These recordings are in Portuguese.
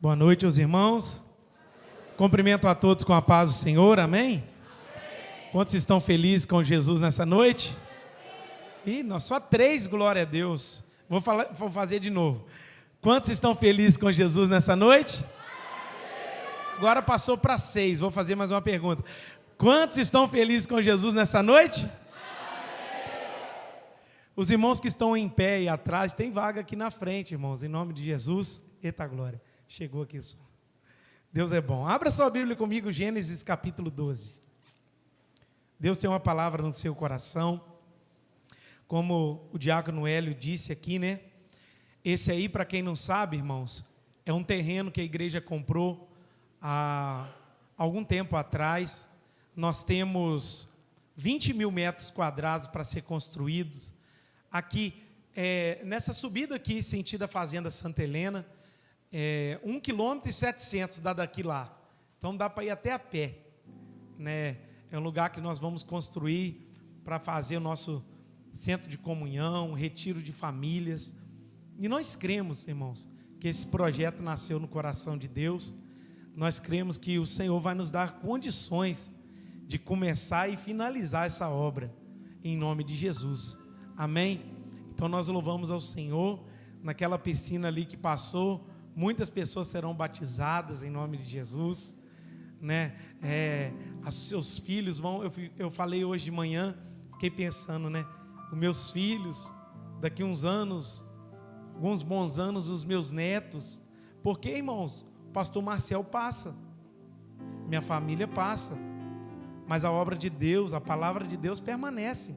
Boa noite, aos irmãos. Cumprimento a todos com a paz do Senhor, amém? Quantos estão felizes com Jesus nessa noite? Ih, nós só 3, glória a Deus. Vou fazer de novo. Quantos estão felizes com Jesus nessa noite? Agora passou para 6, vou fazer mais uma pergunta. Quantos estão felizes com Jesus nessa noite? Os irmãos que estão em pé e atrás, tem vaga aqui na frente, irmãos, em nome de Jesus. Eita glória, chegou aqui só. Deus é bom. Abra sua Bíblia comigo, Gênesis capítulo 12. Deus tem uma palavra no seu coração. Como o diácono Hélio disse aqui, né? Esse aí, para quem não sabe, irmãos, é um terreno que a igreja comprou há algum tempo atrás. Nós temos 20 mil metros quadrados para ser construídos. Aqui, nessa subida aqui, sentido a Fazenda Santa Helena, 1,7 km dá daqui lá. Então dá para ir até a pé, né? É um lugar que nós vamos construir para fazer o nosso centro de comunhão, retiro de famílias. E nós cremos, irmãos, que esse projeto nasceu no coração de Deus. Nós cremos que o Senhor vai nos dar condições de começar e finalizar essa obra, em nome de Jesus. Amém? Então nós louvamos ao Senhor. Naquela piscina ali que passou, muitas pessoas serão batizadas em nome de Jesus, né? Os seus filhos vão. Eu falei hoje de manhã, fiquei pensando, né? Os meus filhos, daqui uns anos, alguns bons anos, os meus netos. Porque, irmãos, o pastor Marcel passa, minha família passa, mas a obra de Deus, a palavra de Deus permanece.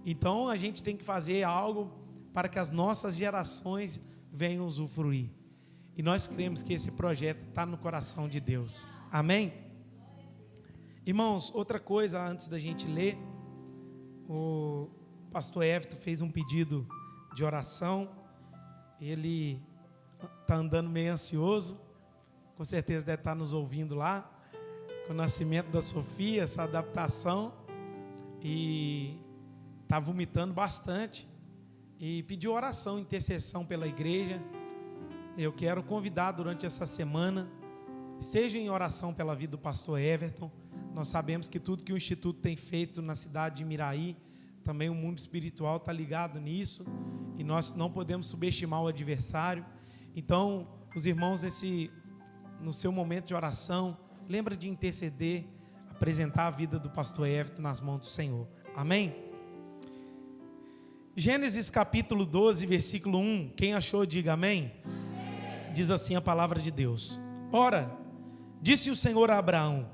Então a gente tem que fazer algo para que as nossas gerações venham usufruir. E nós cremos que esse projeto está no coração de Deus. Amém? Irmãos, outra coisa antes da gente ler, o pastor Everton fez um pedido de oração. Ele está andando meio ansioso, com certeza deve estar nos ouvindo lá, com o nascimento da Sofia, essa adaptação, e está vomitando bastante, e pediu oração, intercessão pela igreja. Eu quero convidar durante essa semana, esteja em oração pela vida do pastor Everton. Nós sabemos que tudo que o Instituto tem feito na cidade de Miraí, também o mundo espiritual está ligado nisso, e nós não podemos subestimar o adversário. Então, os irmãos, no seu momento de oração, lembra de interceder, apresentar a vida do pastor Everton nas mãos do Senhor. Amém? Gênesis capítulo 12, versículo 1, quem achou, diga amém. Diz assim a palavra de Deus: Ora, disse o Senhor a Abraão: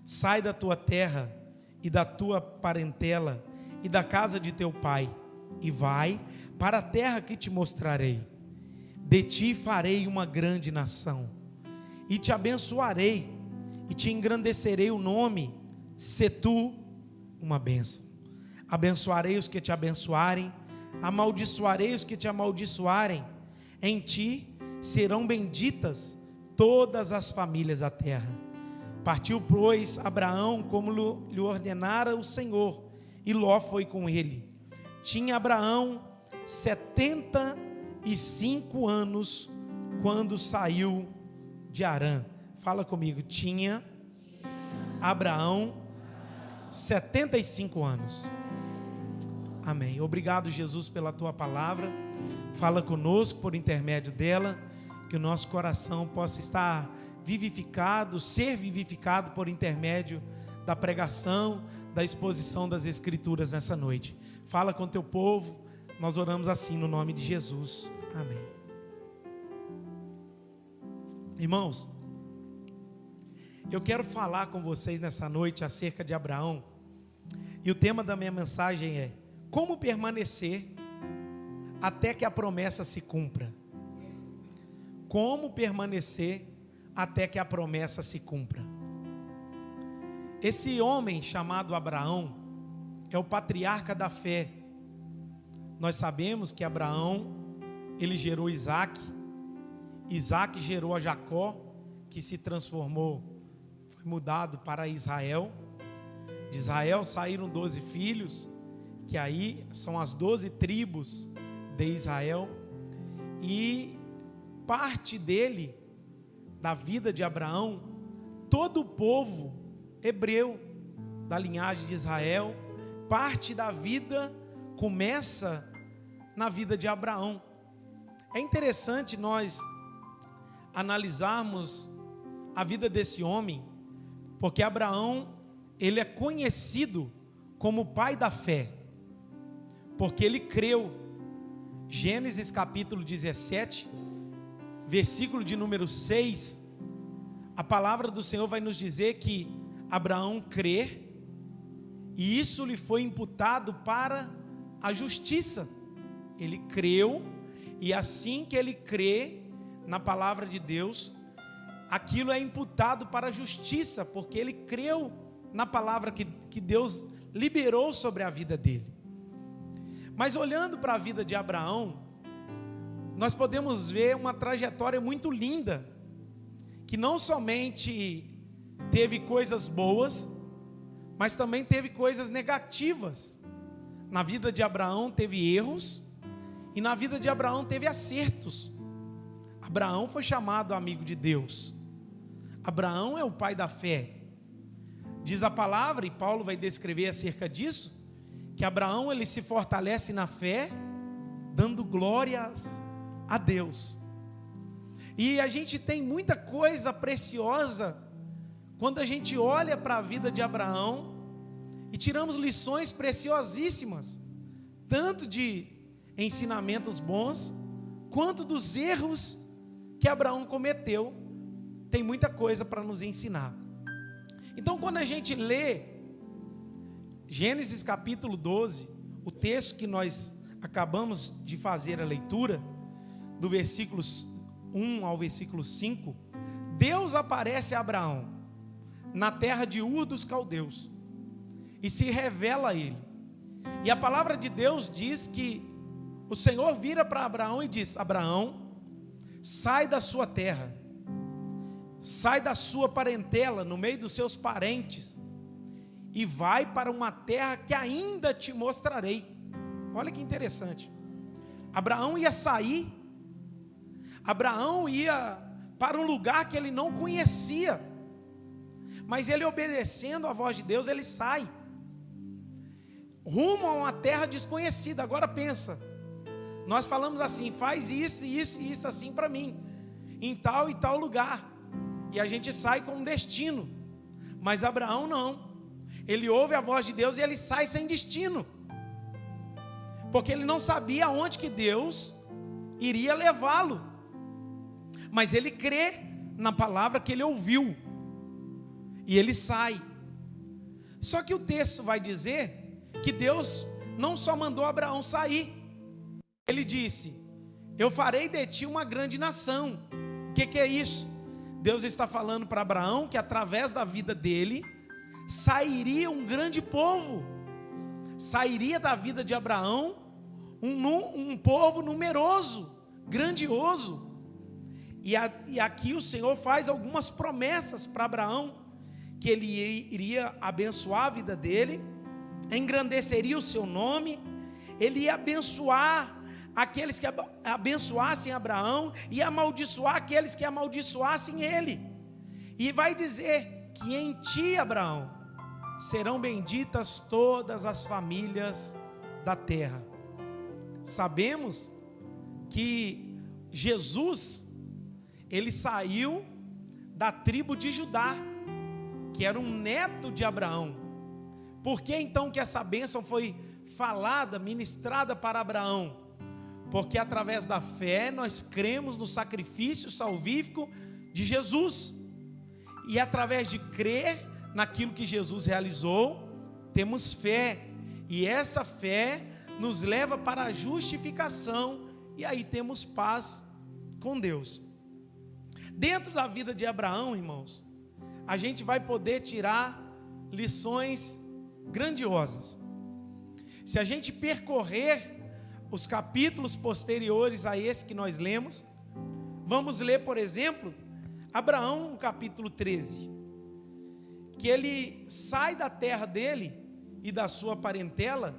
sai da tua terra e da tua parentela e da casa de teu pai, e vai para a terra que te mostrarei. De ti farei uma grande nação, e te abençoarei, e te engrandecerei o nome, se tu uma bênção. Abençoarei os que te abençoarem, amaldiçoarei os que te amaldiçoarem. Em ti serão benditas todas as famílias da terra. Partiu, pois, Abraão como lhe ordenara o Senhor, e Ló foi com ele. Tinha Abraão 75 anos quando saiu de Harã. Fala comigo. Tinha Abraão 75 anos. Amém. Obrigado, Jesus, pela tua palavra. Fala conosco por intermédio dela, que o nosso coração possa estar vivificado, ser vivificado por intermédio da pregação, da exposição das Escrituras nessa noite. Fala com teu povo, nós oramos assim no nome de Jesus. Amém. Irmãos, eu quero falar com vocês nessa noite acerca de Abraão, e o tema da minha mensagem é: como permanecer até que a promessa se cumpra? Como permanecer até que a promessa se cumpra? Esse homem chamado Abraão é o patriarca da fé. Nós sabemos que Abraão, ele gerou Isaac, Isaac gerou a Jacó, que se transformou, foi mudado para Israel. De Israel saíram 12 filhos, que aí são as 12 tribos de Israel, e parte dele da vida de Abraão, todo o povo hebreu da linhagem de Israel, parte da vida começa na vida de Abraão. É interessante nós analisarmos a vida desse homem, porque Abraão, ele é conhecido como o pai da fé, porque ele creu. Gênesis capítulo 17, versículo de número 6, a palavra do Senhor vai nos dizer que Abraão crê, e isso lhe foi imputado para a justiça. Ele creu, e assim que ele crê na palavra de Deus, aquilo é imputado para a justiça, porque ele creu na palavra que Deus liberou sobre a vida dele. Mas olhando para a vida de Abraão, nós podemos ver uma trajetória muito linda, que não somente teve coisas boas, mas também teve coisas negativas. Na vida de Abraão teve erros, e na vida de Abraão teve acertos. Abraão foi chamado amigo de Deus. Abraão é o pai da fé. Diz a palavra, e Paulo vai descrever acerca disso, que Abraão ele se fortalece na fé, dando glórias a Deus. E a gente tem muita coisa preciosa quando a gente olha para a vida de Abraão e tiramos lições preciosíssimas, tanto de ensinamentos bons, quanto dos erros que Abraão cometeu. Tem muita coisa para nos ensinar. Então, quando a gente lê Gênesis capítulo 12, o texto que nós acabamos de fazer a leitura, do versículo 1 ao versículo 5, Deus aparece a Abraão na terra de Ur dos Caldeus e se revela a ele. E a palavra de Deus diz que o Senhor vira para Abraão e diz: Abraão, sai da sua terra, sai da sua parentela, no meio dos seus parentes, e vai para uma terra que ainda te mostrarei. Olha que interessante. Abraão ia sair, Abraão ia para um lugar que ele não conhecia, mas ele, obedecendo a voz de Deus, ele sai rumo a uma terra desconhecida. Agora pensa, nós falamos assim: faz isso, isso e isso assim para mim, em tal e tal lugar, e a gente sai com um destino. Mas Abraão não, ele ouve a voz de Deus e ele sai sem destino, porque ele não sabia aonde que Deus iria levá-lo, mas ele crê na palavra que ele ouviu, e ele sai. Só que o texto vai dizer que Deus não só mandou Abraão sair, ele disse: eu farei de ti uma grande nação. O que é isso? Deus está falando para Abraão que através da vida dele sairia um grande povo, sairia da vida de Abraão um povo numeroso, grandioso. E aqui o Senhor faz algumas promessas para Abraão, que ele iria abençoar a vida dele, engrandeceria o seu nome, ele ia abençoar aqueles que abençoassem Abraão, e amaldiçoar aqueles que amaldiçoassem ele. E vai dizer que em ti, Abraão, serão benditas todas as famílias da terra. Sabemos que Jesus, ele saiu da tribo de Judá, que era um neto de Abraão. Por que então que essa bênção foi falada, ministrada para Abraão? Porque através da fé nós cremos no sacrifício salvífico de Jesus, e através de crer naquilo que Jesus realizou, temos fé, e essa fé nos leva para a justificação, e aí temos paz com Deus. Dentro da vida de Abraão, irmãos, a gente vai poder tirar lições grandiosas. Se a gente percorrer os capítulos posteriores a esse que nós lemos, vamos ler, por exemplo, Abraão, no capítulo 13, que ele sai da terra dele e da sua parentela,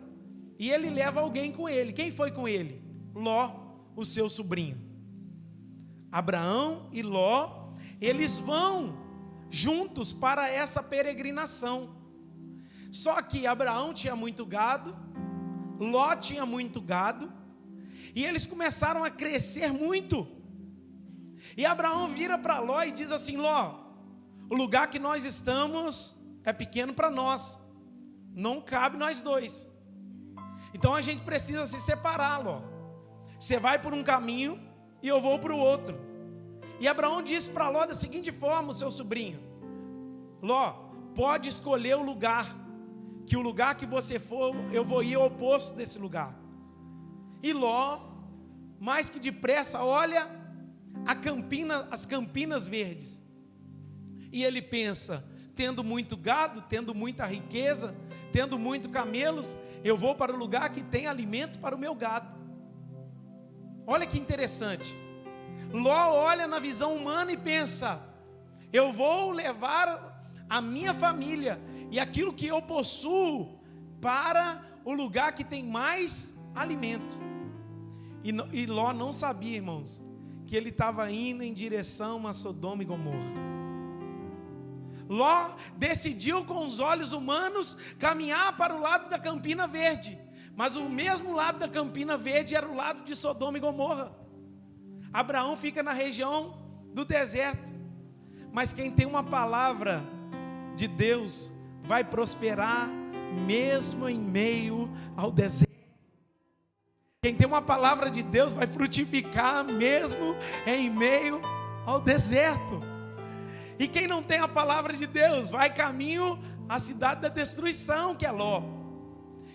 e ele leva alguém com ele. Quem foi com ele? Ló, o seu sobrinho. Abraão e Ló, eles vão juntos para essa peregrinação. Só que Abraão tinha muito gado, Ló tinha muito gado, e eles começaram a crescer muito. E Abraão vira para Ló e diz assim: Ló, o lugar que nós estamos é pequeno para nós, não cabe nós dois, então a gente precisa se separar, Ló. Você vai por um caminho e eu vou para o outro. E Abraão disse para Ló da seguinte forma, o seu sobrinho: Ló, pode escolher o lugar, que o lugar que você for, eu vou ir ao oposto desse lugar. E Ló, mais que depressa, olha as campinas verdes, e ele pensa: tendo muito gado, tendo muita riqueza, tendo muito camelos, eu vou para o lugar que tem alimento para o meu gado. Olha que interessante. Ló olha na visão humana e pensa: eu vou levar a minha família e aquilo que eu possuo para o lugar que tem mais alimento. E Ló não sabia, irmãos, que ele estava indo em direção a Sodoma e Gomorra. Ló decidiu com os olhos humanos caminhar para o lado da Campina Verde, mas o mesmo lado da Campina Verde era o lado de Sodoma e Gomorra. Abraão fica na região do deserto, mas quem tem uma palavra de Deus vai prosperar mesmo em meio ao deserto. Quem tem uma palavra de Deus vai frutificar mesmo em meio ao deserto. E quem não tem a palavra de Deus vai caminho à cidade da destruição, que é Ló.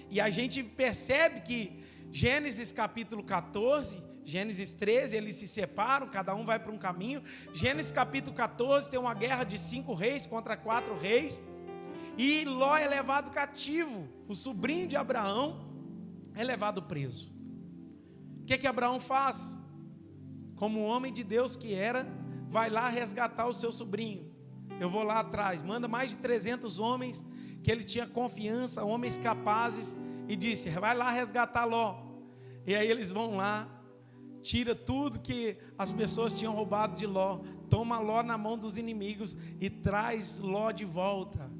E a gente percebe que Gênesis capítulo 14, Gênesis 13, eles se separam, cada um vai para um caminho. Gênesis capítulo 14 tem uma guerra de 5 reis contra 4 reis. E Ló é levado cativo, o sobrinho de Abraão é levado preso. O que Abraão faz? Como homem de Deus que era, vai lá resgatar o seu sobrinho. Eu vou lá atrás, manda mais de 300 homens, que ele tinha confiança, homens capazes, e disse: vai lá resgatar Ló. E aí eles vão lá, tira tudo que as pessoas tinham roubado de Ló, toma Ló na mão dos inimigos e traz Ló de volta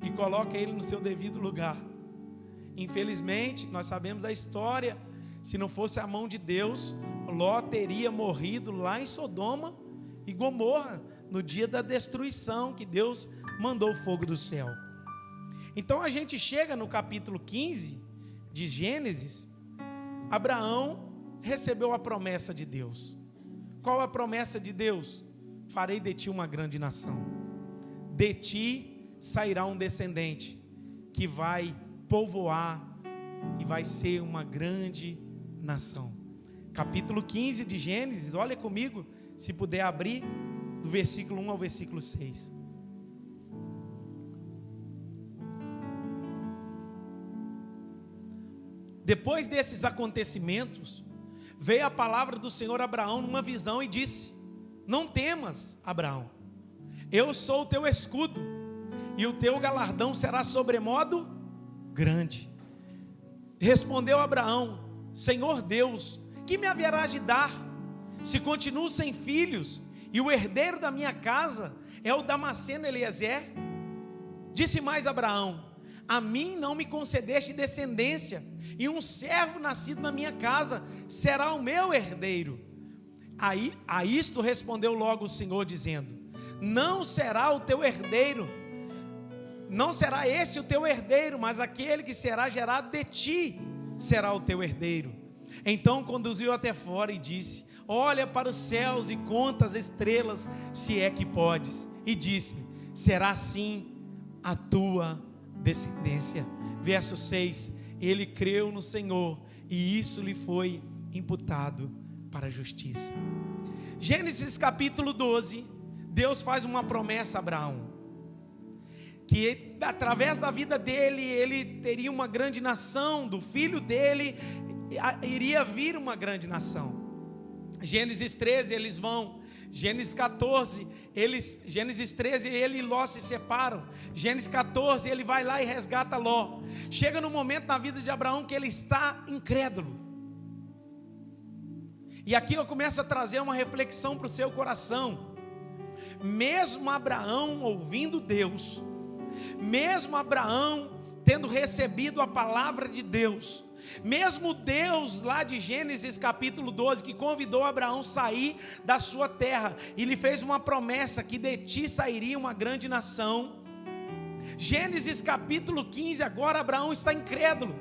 e coloca ele no seu devido lugar. Infelizmente, nós sabemos a história. Se não fosse a mão de Deus, Ló teria morrido lá em Sodoma e Gomorra, no dia da destruição, que Deus mandou o fogo do céu. Então a gente chega no capítulo 15 de Gênesis. Abraão recebeu a promessa de Deus. Qual a promessa de Deus? Farei de ti uma grande nação. De ti sairá um descendente que vai povoar e vai ser uma grande nação. Capítulo 15 de Gênesis, olha comigo, se puder abrir, do versículo 1 ao versículo 6. Depois desses acontecimentos, veio a palavra do Senhor a Abraão numa visão e disse: não temas, Abraão, eu sou o teu escudo, e o teu galardão será sobremodo grande. Respondeu Abraão: Senhor Deus, que me haverás de dar, se continuo sem filhos, e o herdeiro da minha casa é o Damasceno Eliezer? Disse mais Abraão: a mim não me concedeste descendência, e um servo nascido na minha casa será o meu herdeiro. A isto respondeu logo o Senhor, dizendo: não será o teu herdeiro, não será esse o teu herdeiro, mas aquele que será gerado de ti será o teu herdeiro. Então conduziu até fora e disse: olha para os céus e conta as estrelas, se é que podes. E disse: será assim a tua descendência. Verso 6: ele creu no Senhor, e isso lhe foi imputado para a justiça. Gênesis capítulo 12, Deus faz uma promessa a Abraão, que através da vida dele, ele teria uma grande nação, do filho dele iria vir uma grande nação. Gênesis 13, eles vão. Gênesis 14, Gênesis 13, ele e Ló se separam. Gênesis 14, ele vai lá e resgata Ló. Chega no momento na vida de Abraão que ele está incrédulo. E aqui eu começo a trazer uma reflexão para o seu coração. Mesmo Abraão ouvindo Deus, mesmo Abraão tendo recebido a palavra de Deus, mesmo Deus lá de Gênesis capítulo 12, que convidou Abraão a sair da sua terra e lhe fez uma promessa que de ti sairia uma grande nação. Gênesis capítulo 15, agora Abraão está incrédulo.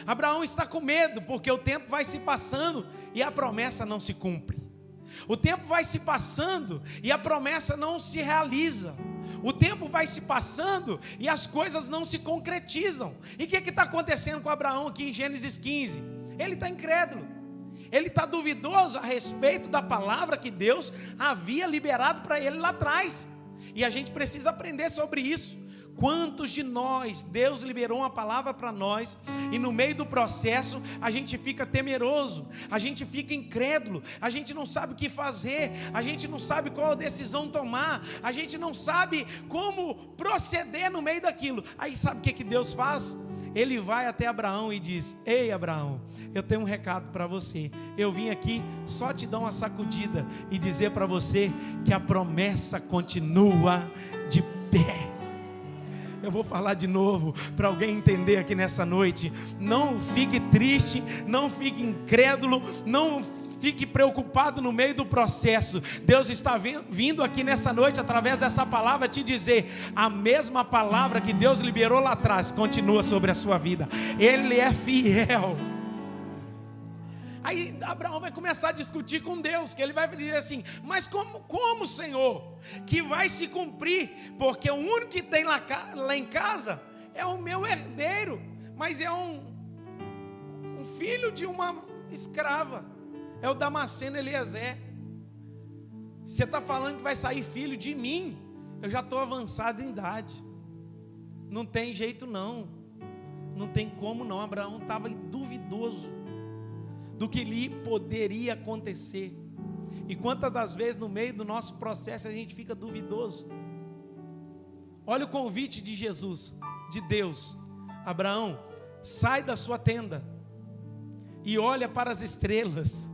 Abraão está com medo, porque o tempo vai se passando e a promessa não se cumpre. O tempo vai se passando e a promessa não se realiza. O tempo vai se passando e as coisas não se concretizam. E o que está acontecendo com Abraão aqui em Gênesis 15? Ele está incrédulo. Ele está duvidoso a respeito da palavra que Deus havia liberado para ele lá atrás. E a gente precisa aprender sobre isso. Quantos de nós, Deus liberou uma palavra para nós, e no meio do processo, a gente fica temeroso, a gente fica incrédulo, a gente não sabe o que fazer, a gente não sabe qual decisão tomar, a gente não sabe como proceder no meio daquilo. Aí sabe o que Deus faz? Ele vai até Abraão e diz: ei Abraão, eu tenho um recado para você. Eu vim aqui só te dar uma sacudida e dizer para você que a promessa continua de pé. Eu vou falar de novo para alguém entender aqui nessa noite. Não fique triste, não fique incrédulo, não fique preocupado no meio do processo. Deus está vindo aqui nessa noite através dessa palavra te dizer: a mesma palavra que Deus liberou lá atrás continua sobre a sua vida. Ele é fiel. Aí Abraão vai começar a discutir com Deus, que ele vai dizer assim: mas como Senhor, que vai se cumprir? Porque o único que tem lá em casa é o meu herdeiro, mas é um filho de uma escrava, é o Damasceno Eliezer. Você está falando que vai sair filho de mim? Eu já estou avançado em idade, não tem jeito não, não tem como não. Abraão estava duvidoso do que lhe poderia acontecer. E quantas das vezes no meio do nosso processo a gente fica duvidoso? Olha o convite de Jesus, de Deus: Abraão, sai da sua tenda e olha para as estrelas.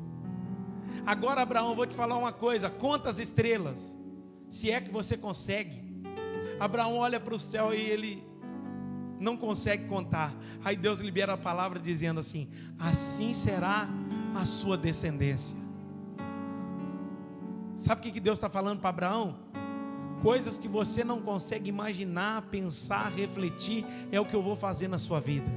Agora Abraão, vou te falar uma coisa: conta as estrelas, se é que você consegue. Abraão olha para o céu e ele não consegue contar. Aí Deus libera a palavra dizendo assim: assim será a sua descendência. Sabe o que Deus está falando para Abraão? Coisas que você não consegue imaginar, pensar, refletir, é o que eu vou fazer na sua vida.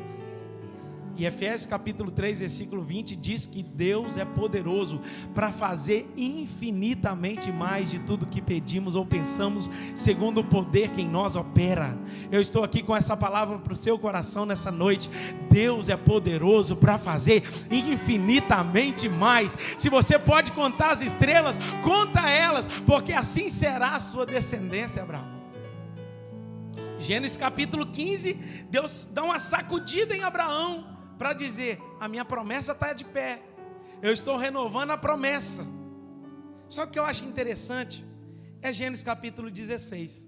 E Efésios capítulo 3, versículo 20 diz que Deus é poderoso para fazer infinitamente mais de tudo que pedimos ou pensamos, segundo o poder que em nós opera. Eu estou aqui com essa palavra para o seu coração nessa noite. Deus é poderoso para fazer infinitamente mais. Se você pode contar as estrelas, conta elas, porque assim será a sua descendência, Abraão. Gênesis capítulo 15, Deus dá uma sacudida em Abraão para dizer: a minha promessa está de pé, eu estou renovando a promessa. Só que o que eu acho interessante é Gênesis capítulo 16.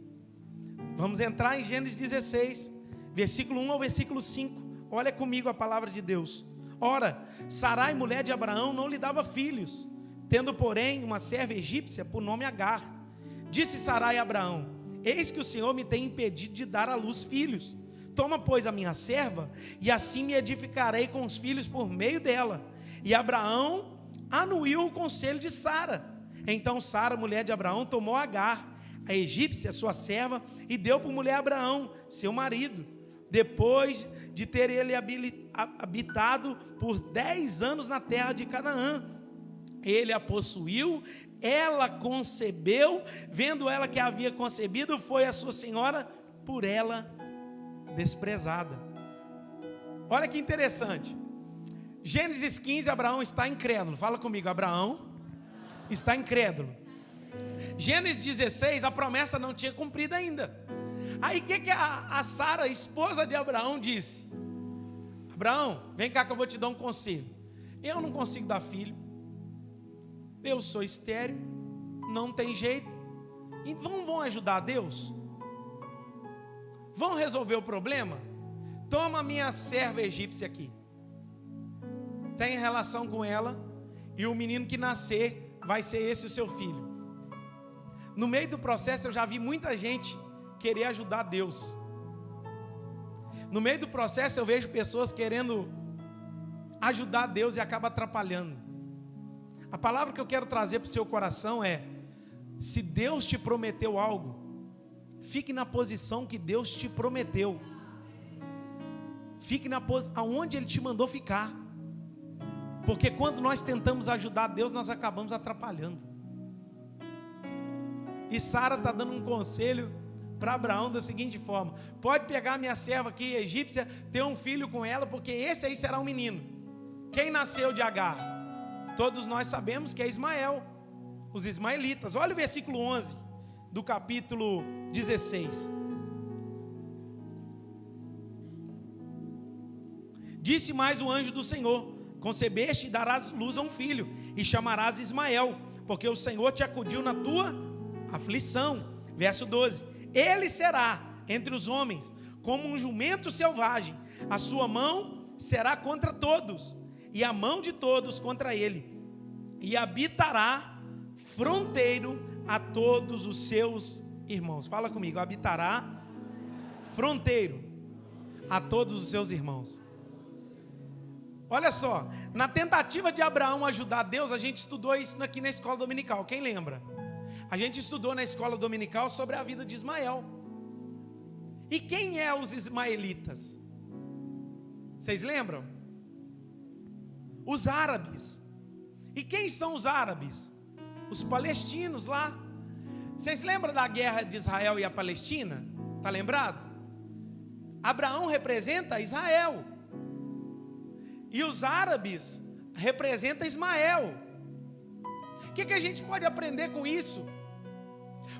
Vamos entrar em Gênesis 16, versículo 1 ao versículo 5. Olha comigo a palavra de Deus. Ora, Sarai, mulher de Abraão, não lhe dava filhos, tendo porém uma serva egípcia por nome Agar. Disse Sarai a Abraão: eis que o Senhor me tem impedido de dar à luz filhos. Toma, pois, a minha serva, e assim me edificarei com os filhos por meio dela. E Abraão anuiu o conselho de Sara. Então Sara, mulher de Abraão, tomou Agar, a egípcia, sua serva, e deu por mulher a Abraão, seu marido. Depois de ter ele habitado por 10 anos na terra de Canaã, ele a possuiu, ela concebeu. Vendo ela que havia concebido, foi a sua senhora por ela desprezada. Olha que interessante. Gênesis 15, Abraão está incrédulo. Fala comigo: Abraão está incrédulo. Gênesis 16, a promessa não tinha cumprido ainda. Aí o que a Sara, esposa de Abraão, disse? Abraão, vem cá que eu vou te dar um conselho. Eu não consigo dar filho, eu sou estéril, não tem jeito. Então vão ajudar Deus? Vão resolver o problema? Toma a minha serva egípcia aqui, tem relação com ela, e o menino que nascer vai ser esse o seu filho. No meio do processo eu já vi muita gente querer ajudar Deus. No meio do processo eu vejo pessoas querendo ajudar Deus e acaba atrapalhando. A palavra que eu quero trazer para o seu coração é: se Deus te prometeu algo, fique na posição que Deus te prometeu. Fique na posição aonde Ele te mandou ficar. Porque quando nós tentamos ajudar Deus, nós acabamos atrapalhando. E Sara está dando um conselho para Abraão da seguinte forma: pode pegar minha serva aqui, egípcia, ter um filho com ela, porque esse aí será um menino. Quem nasceu de Agar? Todos nós sabemos que é Ismael, os ismaelitas. Olha o versículo 11 do capítulo 16. Disse mais o anjo do Senhor: concebeste e darás luz a um filho, e chamarás Ismael, porque o Senhor te acudiu na tua aflição. Verso 12: ele será entre os homens como um jumento selvagem, a sua mão será contra todos, e a mão de todos contra ele, e habitará fronteiro a todos os seus irmãos. Fala comigo: habitará fronteiro a todos os seus irmãos. Olha só, na tentativa de Abraão ajudar Deus, a gente estudou isso aqui na escola dominical, quem lembra? A gente estudou na escola dominical sobre a vida de Ismael. E quem é os ismaelitas? Vocês lembram? Os árabes. E quem são os árabes? Os palestinos lá. Vocês lembram da guerra de Israel e a Palestina? Está lembrado? Abraão representa Israel. E os árabes representam Ismael. O que a gente pode aprender com isso?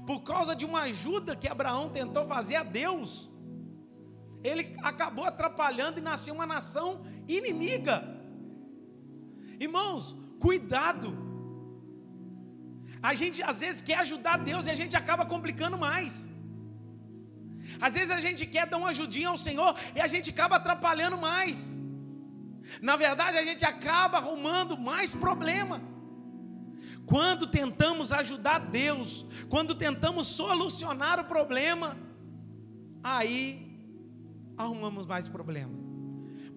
Por causa de uma ajuda que Abraão tentou fazer a Deus, ele acabou atrapalhando e nasceu uma nação inimiga. Irmãos, cuidado. A gente às vezes quer ajudar Deus e a gente acaba complicando mais. Às vezes a gente quer dar uma ajudinha ao Senhor e a gente acaba atrapalhando mais. Na verdade, a gente acaba arrumando mais problema. Quando tentamos ajudar Deus, quando tentamos solucionar o problema, aí arrumamos mais problema.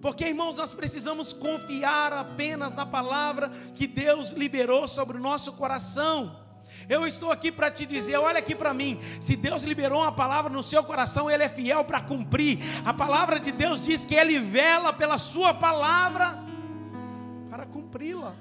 Porque, irmãos, nós precisamos confiar apenas na palavra que Deus liberou sobre o nosso coração. Eu estou aqui para te dizer, olha aqui para mim, se Deus liberou uma palavra no seu coração, Ele é fiel para cumprir. A palavra de Deus diz que Ele vela pela sua palavra para cumpri-la.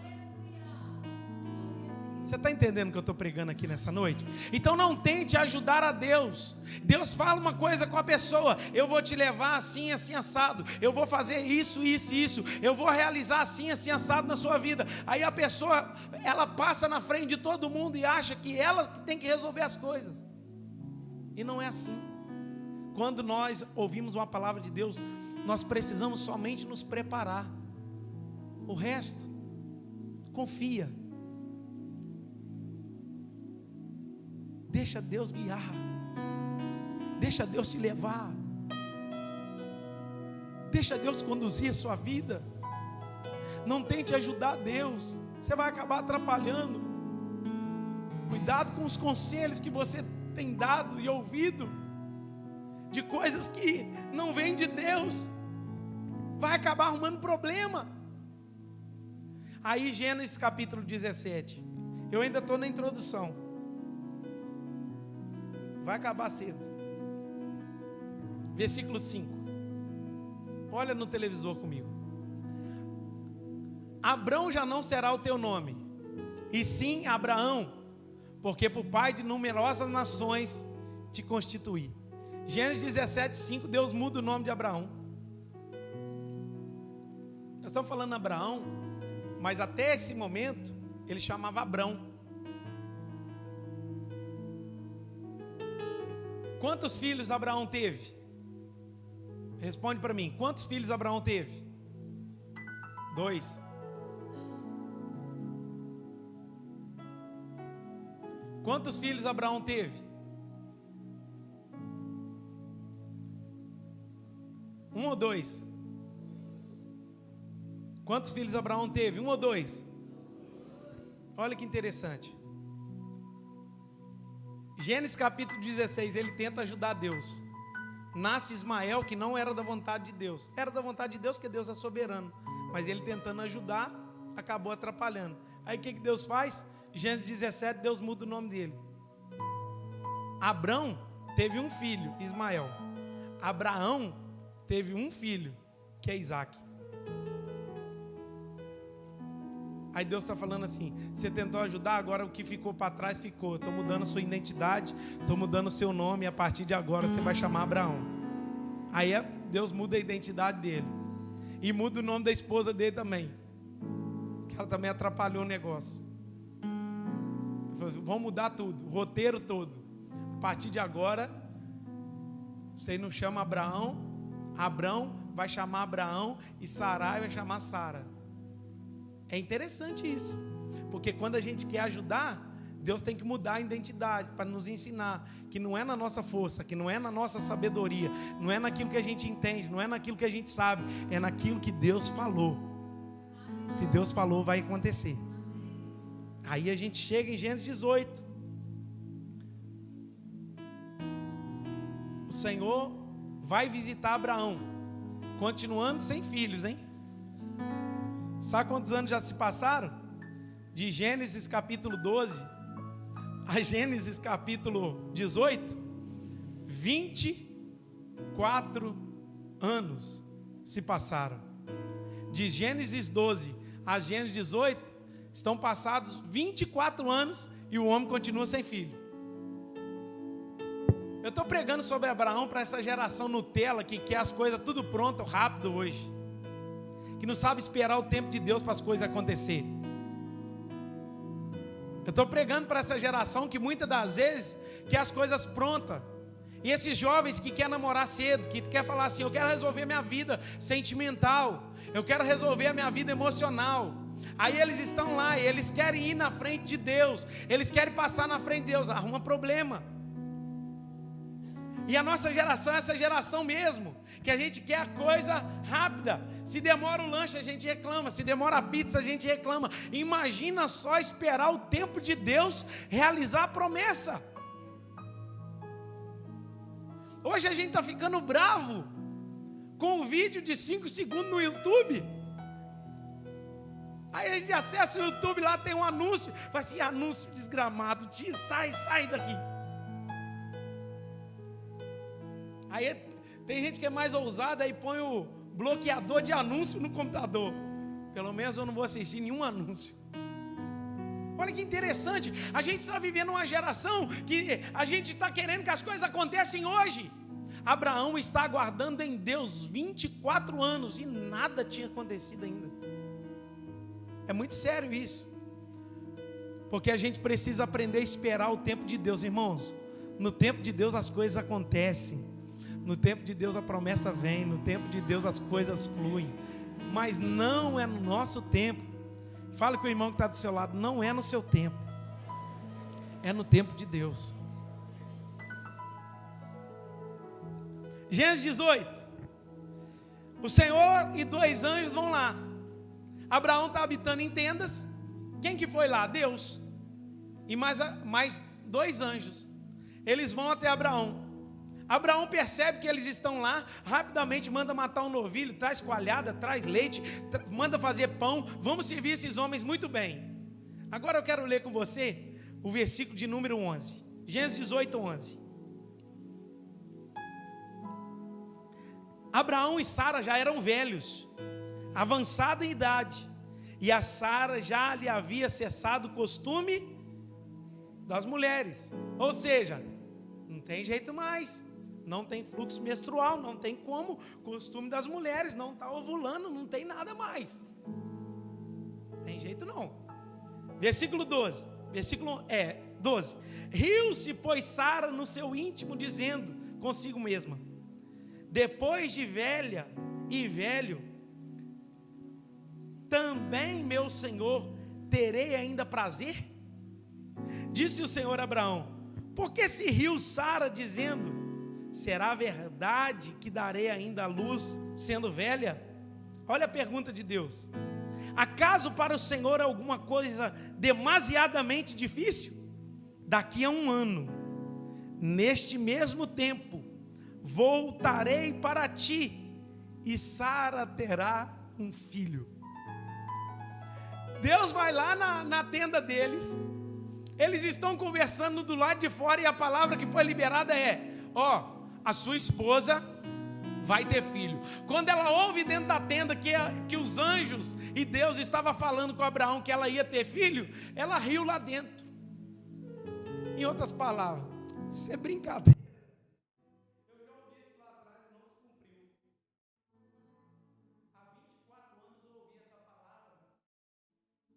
Você está entendendo o que eu estou pregando aqui nessa noite? Então não tente ajudar a Deus. Deus fala uma coisa com a pessoa: eu vou te levar assim, assim, assado. Eu vou fazer isso, isso, isso. Eu vou realizar assim, assim, assado na sua vida. Aí a pessoa, ela passa na frente de todo mundo e acha que ela tem que resolver as coisas. E não é assim. Quando nós ouvimos uma palavra de Deus, nós precisamos somente nos preparar. O resto, confia. Deixa Deus guiar. Deixa Deus te levar. Deixa Deus conduzir a sua vida. Não tente ajudar Deus, você vai acabar atrapalhando. Cuidado com os conselhos que você tem dado e ouvido, de coisas que não vêm de Deus. Vai acabar arrumando problema. Aí Gênesis capítulo 17. Eu ainda estou na introdução. Vai acabar cedo. Versículo 5. Olha no televisor comigo. Abrão já não será o teu nome, e sim Abraão, porque por pai de numerosas nações te constituí. Gênesis 17, 5, Deus muda o nome de Abraão. Nós estamos falando Abraão, mas até esse momento ele chamava Abrão. Quantos filhos Abraão teve? Responde para mim, quantos filhos Abraão teve? 2. Quantos filhos Abraão teve? 1 ou 2? Quantos filhos Abraão teve? 1 ou 2? Olha que interessante. Gênesis capítulo 16, ele tenta ajudar Deus. Nasce Ismael, que não era da vontade de Deus. Era da vontade de Deus, porque Deus é soberano. Mas ele tentando ajudar, acabou atrapalhando. Aí o que Deus faz? Gênesis 17, Deus muda o nome dele. Abrão teve um filho, Ismael. Abraão teve um filho, que é Isaac. Aí Deus está falando assim: você tentou ajudar, agora o que ficou para trás ficou. Estou mudando a sua identidade, estou mudando o seu nome, e a partir de agora você vai chamar Abraão. Aí Deus muda a identidade dele. E muda o nome da esposa dele também, que ela também atrapalhou o negócio. Vão mudar tudo, o roteiro todo. A partir de agora, você não chama Abraão, Abrão vai chamar Abraão, e Sarai vai chamar Sara. É interessante isso, porque quando a gente quer ajudar, Deus tem que mudar a identidade para nos ensinar que não é na nossa força, que não é na nossa sabedoria, não é naquilo que a gente entende, não é naquilo que a gente sabe, é naquilo que Deus falou. Se Deus falou, vai acontecer. Aí a gente chega em Gênesis 18. O Senhor vai visitar Abraão, continuando sem filhos, hein? Sabe quantos anos já se passaram? De Gênesis capítulo 12 a Gênesis capítulo 18, 24 anos se passaram. De Gênesis 12 a Gênesis 18, estão passados 24 anos e o homem continua sem filho. Eu estou pregando sobre Abraão para essa geração Nutella que quer as coisas tudo pronto, rápido hoje, que não sabe esperar o tempo de Deus para as coisas acontecer. Eu estou pregando para essa geração que muitas das vezes quer as coisas prontas. E esses jovens que querem namorar cedo, que querem falar assim: eu quero resolver minha vida sentimental, eu quero resolver a minha vida emocional. Aí eles estão lá e eles querem ir na frente de Deus, eles querem passar na frente de Deus, arruma problema. E a nossa geração é essa geração mesmo, que a gente quer a coisa rápida. Se demora o lanche, a gente reclama. Se demora a pizza, a gente reclama. Imagina só esperar o tempo de Deus realizar a promessa. Hoje a gente está ficando bravo com um vídeo de 5 segundos no YouTube. Aí a gente acessa o YouTube, lá tem um anúncio. Fala assim: anúncio desgramado, sai daqui. Aí tem gente que é mais ousada e põe o bloqueador de anúncio no computador. Pelo menos eu não vou assistir nenhum anúncio. Olha que interessante, a gente está vivendo uma geração que a gente está querendo que as coisas acontecem hoje. Abraão está aguardando em Deus 24 anos e nada tinha acontecido ainda. É muito sério isso, porque a gente precisa aprender a esperar o tempo de Deus, irmãos. No tempo de Deus as coisas acontecem. No tempo de Deus a promessa vem, no tempo de Deus as coisas fluem, mas não é no nosso tempo. Fala com o irmão que está do seu lado: não é no seu tempo, é no tempo de Deus. Gênesis 18, o Senhor e 2 anjos vão lá. Abraão está habitando em tendas. Quem que foi lá? Deus. E mais 2 anjos. Eles vão até Abraão. Abraão percebe que eles estão lá, rapidamente manda matar um novilho, traz coalhada, traz leite, manda fazer pão. Vamos servir esses homens muito bem. Agora eu quero ler com você o versículo de número 11. Gênesis 18, 11. Abraão e Sara já eram velhos, avançado em idade, e a Sara já lhe havia cessado o costume das mulheres. Ou seja, não tem jeito mais. Não tem fluxo menstrual, não tem como, costume das mulheres, não está ovulando, não tem nada mais. Tem jeito não. Versículo 12. 12. Riu-se, pois, Sara no seu íntimo, dizendo consigo mesma: depois de velha e velho, também meu senhor terei ainda prazer? Disse o Senhor a Abraão: por que se riu Sara, dizendo: será verdade que darei ainda a luz, sendo velha? Olha a pergunta de Deus: acaso para o Senhor é alguma coisa demasiadamente difícil? Daqui a 1 ano neste mesmo tempo, voltarei para ti, e Sara terá um filho. Deus vai lá na tenda deles, eles estão conversando do lado de fora, e a palavra que foi liberada é: a sua esposa vai ter filho. Quando ela ouve dentro da tenda que os anjos e Deus estava falando com Abraão que ela ia ter filho, ela riu lá dentro. Em outras palavras, isso é brincadeira. Eu já ouvi isso lá atrás e não se cumpriu. Há 24 anos eu ouvi essa palavra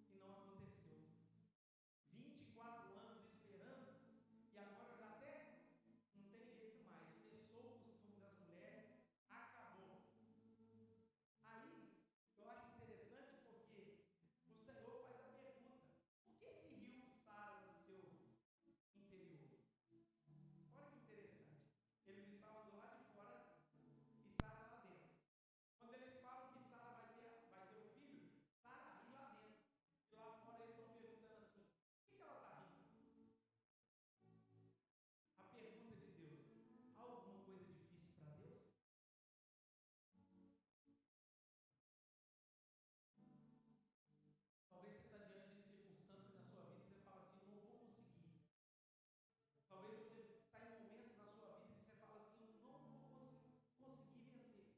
e não aconteceu. 24 anos esperando, e agora já até não tem jeito mais. Cessou o costume das mulheres, acabou. Aí, eu acho interessante porque o Senhor faz a pergunta: por que se riu Sara no seu interior? Olha que interessante. Eles estavam do lado de fora e Sara lá dentro. Quando eles falam que Sara vai ter um filho, Sara ri lá dentro. E lá fora eles estão perguntando assim: por que ela está rindo? A pergunta de Deus: há alguma coisa difícil para Deus? Talvez você está diante de circunstâncias na sua vida e você fala assim: eu não vou conseguir. Talvez você está em momentos na sua vida que você fala assim: eu não vou conseguir vencer.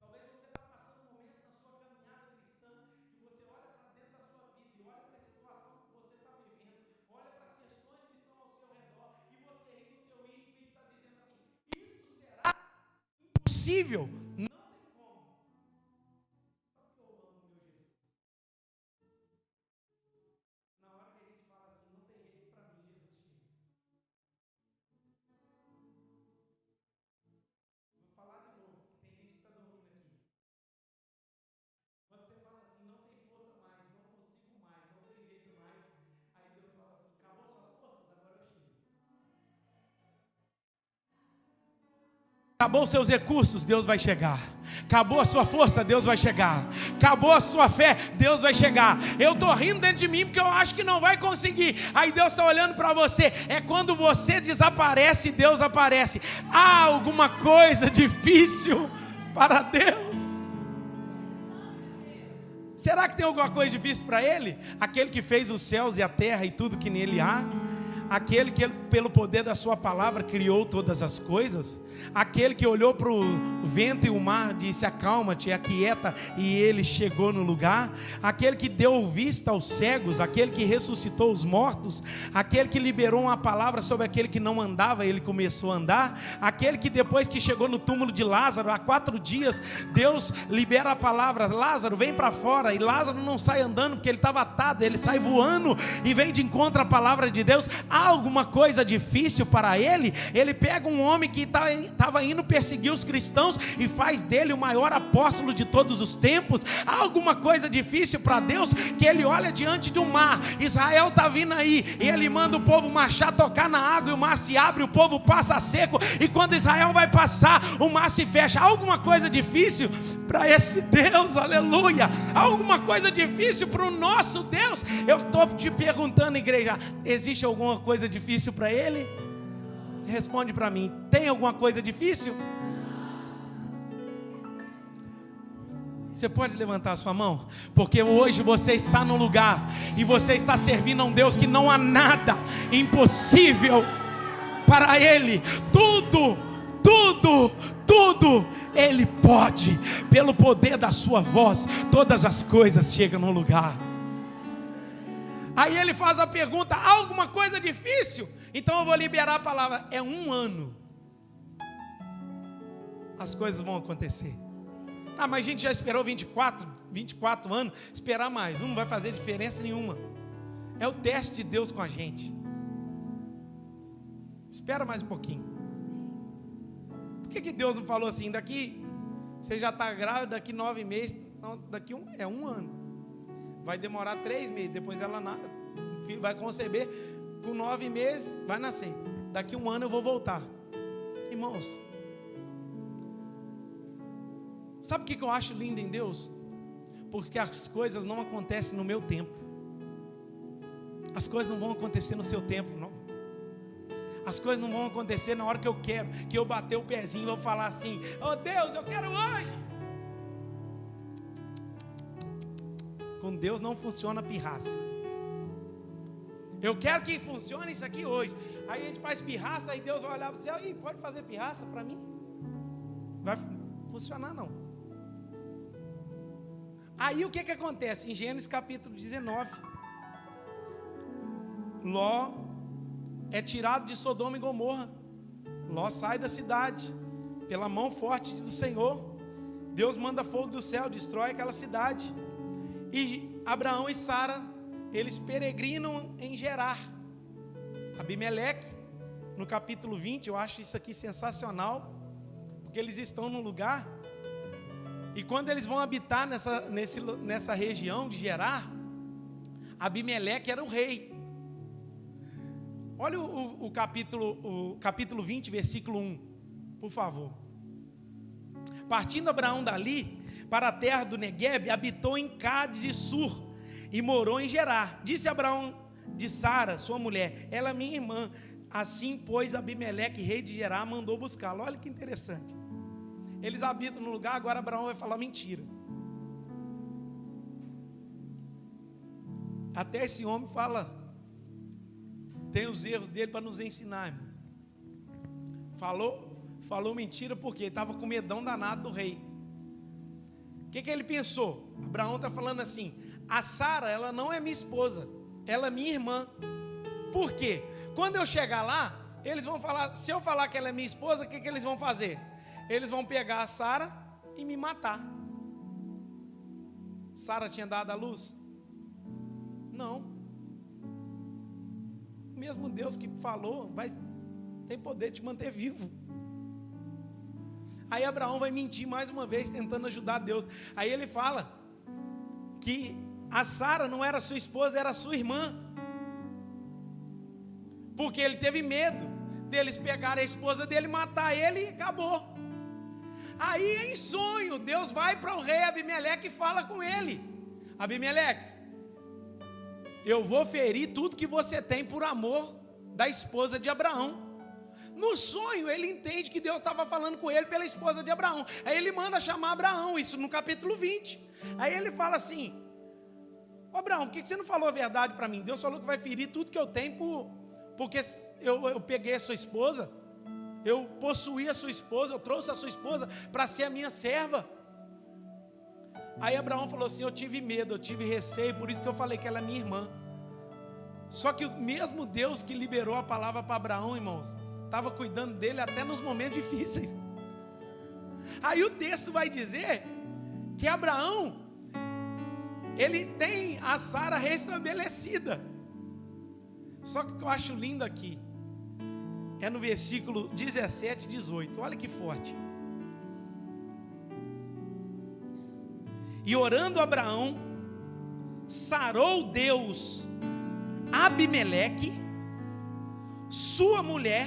Talvez você está passando um momento na sua caminhada cristã que você olha para dentro da sua vida e olha para a situação que você está vivendo, olha para as questões que estão ao seu redor e você ri do seu íntimo e está dizendo assim: isso será impossível? Não tem como. Só que eu amo meu Jesus. Na hora que a gente fala assim: não tem jeito, para mim Jesus chega. Vou falar de novo, porque tem gente que está dormindo aqui. Quando você fala assim: não tem força mais, não consigo mais, não tem jeito mais, aí Deus fala assim: acabou suas forças, agora eu chego. Acabou os seus recursos, Deus vai chegar. Acabou a sua força, Deus vai chegar. Acabou a sua fé, Deus vai chegar. Eu estou rindo dentro de mim porque eu acho que não vai conseguir. Aí Deus está olhando para você. É quando você desaparece, Deus aparece. Há alguma coisa difícil para Deus? Será que tem alguma coisa difícil para Ele? Aquele que fez os céus e a terra e tudo que nele há? Aquele que pelo poder da sua palavra criou todas as coisas? Aquele que olhou para o vento e o mar, disse: acalma-te, aquieta, e ele chegou no lugar? Aquele que deu vista aos cegos, aquele que ressuscitou os mortos, aquele que liberou uma palavra sobre aquele que não andava, ele começou a andar? Aquele que depois que chegou no túmulo de Lázaro, há 4 dias, Deus libera a palavra: Lázaro, vem para fora, e Lázaro não sai andando porque ele estava atado, ele sai voando e vem de encontro à palavra de Deus. Há alguma coisa difícil para ele? Ele pega um homem que estava indo perseguir os cristãos e faz dele o maior apóstolo de todos os tempos. Há alguma coisa difícil para Deus? Que ele olha diante do mar, Israel está vindo aí, e ele manda o povo marchar, tocar na água, e o mar se abre, o povo passa seco, e quando Israel vai passar, o mar se fecha. Há alguma coisa difícil para esse Deus? Aleluia! Há alguma coisa difícil para o nosso Deus? Eu estou te perguntando, igreja, existe alguma coisa difícil para Ele? Responde para mim: tem alguma coisa difícil? Você pode levantar a sua mão? Porque hoje você está num lugar e você está servindo a um Deus que não há nada impossível para Ele. Tudo Ele pode. Pelo poder da sua voz, todas as coisas chegam no lugar. Aí ele faz a pergunta: há alguma coisa difícil? Então eu vou liberar a palavra: é 1 ano. As coisas vão acontecer. Ah, mas a gente já esperou 24 anos. Esperar mais não vai fazer diferença nenhuma. É o teste de Deus com a gente. Espera mais um pouquinho. Por que Deus não falou assim: daqui você já está grávida, daqui 9 meses? Não, daqui 1 ano. Vai demorar 3 meses, depois ela o filho vai conceber, com 9 meses vai nascer. Daqui 1 ano eu vou voltar. Irmãos, sabe o que eu acho lindo em Deus? Porque as coisas não acontecem no meu tempo. As coisas não vão acontecer no seu tempo, não. As coisas não vão acontecer na hora que eu quero, que eu bater o pezinho e vou falar assim: oh Deus, eu quero hoje. Com Deus não funciona pirraça. Eu quero que funcione isso aqui hoje. Aí a gente faz pirraça, aí Deus vai olhar para você: aí, pode fazer pirraça para mim? Vai funcionar não. Aí o que acontece? Em Gênesis capítulo 19, Ló é tirado de Sodoma e Gomorra. Ló sai da cidade pela mão forte do Senhor. Deus manda fogo do céu, destrói aquela cidade. E Abraão e Sara, eles peregrinam em Gerar. Abimeleque, no capítulo 20, eu acho isso aqui sensacional, porque eles estão num lugar, e quando eles vão habitar nessa região de Gerar, Abimeleque era o rei. Olha o capítulo 20, versículo 1, por favor. Partindo Abraão dali, para a terra do Neguebe, habitou em Cádiz e Sur, e morou em Gerar. Disse Abraão de Sara, sua mulher: ela é minha irmã. Assim, pois, Abimeleque, rei de Gerar, mandou buscá-lo. Olha que interessante. Eles habitam no lugar, agora Abraão vai falar mentira. Até esse homem fala, tem os erros dele para nos ensinar, irmão. Falou mentira porque estava com medão danado do rei. O que ele pensou? Abraão está falando assim: a Sara, ela não é minha esposa, ela é minha irmã. Por quê? Quando eu chegar lá, eles vão falar, se eu falar que ela é minha esposa, o que eles vão fazer? Eles vão pegar a Sara e me matar. Sara tinha dado a luz? Não. O mesmo Deus que falou, tem poder de te manter vivo. Aí Abraão vai mentir mais uma vez, tentando ajudar Deus. Aí ele fala que a Sara não era sua esposa, era sua irmã. Porque ele teve medo deles pegarem a esposa dele, matar ele e acabou. Aí em sonho, Deus vai para o rei Abimeleque e fala com ele: Abimeleque, eu vou ferir tudo que você tem por amor da esposa de Abraão. No sonho ele entende que Deus estava falando com ele pela esposa de Abraão. Aí ele manda chamar Abraão, isso no capítulo 20. Aí ele fala assim: ô Abraão, por que você não falou a verdade para mim? Deus falou que vai ferir tudo que eu tenho porque eu peguei a sua esposa, eu possuí a sua esposa, eu trouxe a sua esposa para ser a minha serva. Aí Abraão falou assim: eu tive medo, eu tive receio, por isso que eu falei que ela é minha irmã. Só que o mesmo Deus que liberou a palavra para Abraão, irmãos, estava cuidando dele até nos momentos difíceis. Aí o texto vai dizer que Abraão, ele tem a Sara restabelecida. Só que o que eu acho lindo aqui é no versículo 17 e 18. Olha que forte. E orando Abraão, sarou Deus Abimeleque, sua mulher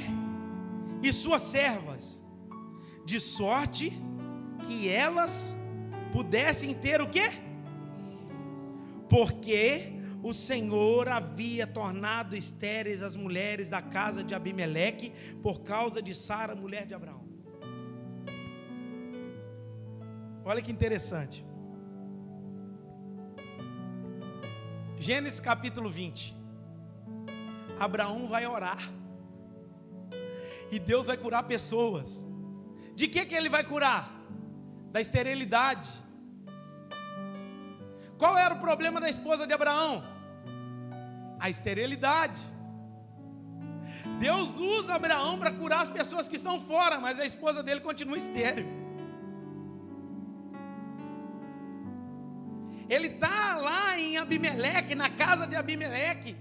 e suas servas, de sorte que elas pudessem ter o quê? Porque o Senhor havia tornado estéreis as mulheres da casa de Abimeleque por causa de Sara, mulher de Abraão. Olha que interessante. Gênesis capítulo 20. Abraão vai orar. E Deus vai curar pessoas. De que ele vai curar? Da esterilidade. Qual era o problema da esposa de Abraão? A esterilidade. Deus usa Abraão para curar as pessoas que estão fora, mas a esposa dele continua estéril. Ele está lá em Abimeleque, na casa de Abimeleque.